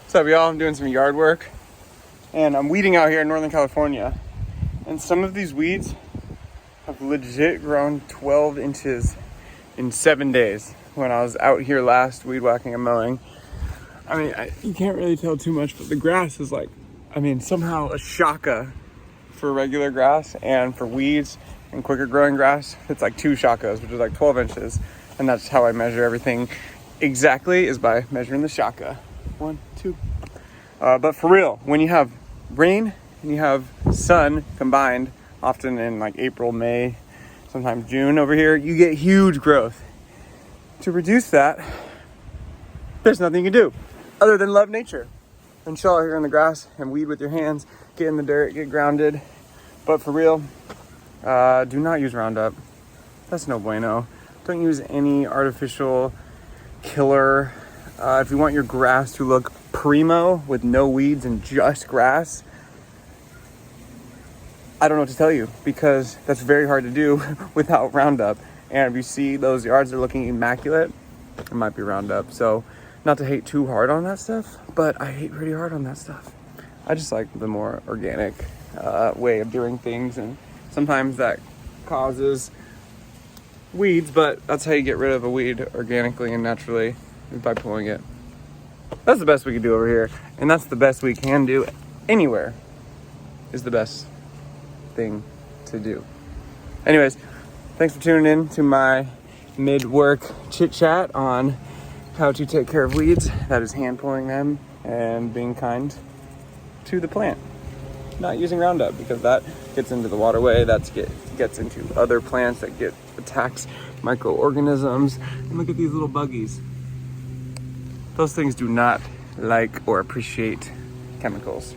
What's up, y'all? I'm doing some yard work and I'm weeding out here in Northern California. And some of these weeds have legit grown 12 inches in 7 days when I was out here last weed whacking and mowing. I mean, you can't really tell too much, but the grass is like, somehow a shaka for regular grass, and for weeds and quicker growing grass, it's like 2 shakas, which is like 12 inches. And that's how I measure everything exactly, is by measuring the shaka. 1, 2. But for real, when you have rain and you have sun combined, often in like April, May, sometimes June over here, you get huge growth. To reduce that, there's nothing you can do other than love nature and chill out here in the grass and weed with your hands, get in the dirt, get grounded. But for real, do not use Roundup. That's no bueno. Don't use any artificial killer. If you want your grass to look primo with no weeds and just grass, I don't know what to tell you, because that's very hard to do without Roundup. And if you see those yards are looking immaculate, it might be Roundup. So not to hate too hard on that stuff, but I hate pretty hard on that stuff. I just like the more organic way of doing things, and sometimes that causes weeds, but that's how you get rid of a weed organically and naturally, is by pulling it. That's the best we can do over here, and that's the best we can do anywhere, is the best thing to do. Anyways, thanks for tuning in to my mid-work chit-chat on how to take care of weeds. That is hand pulling them and being kind to the plant. Not using Roundup, because that gets into the waterway, that gets into other plants, that attacks microorganisms. And look at these little buggies. Those things do not like or appreciate chemicals.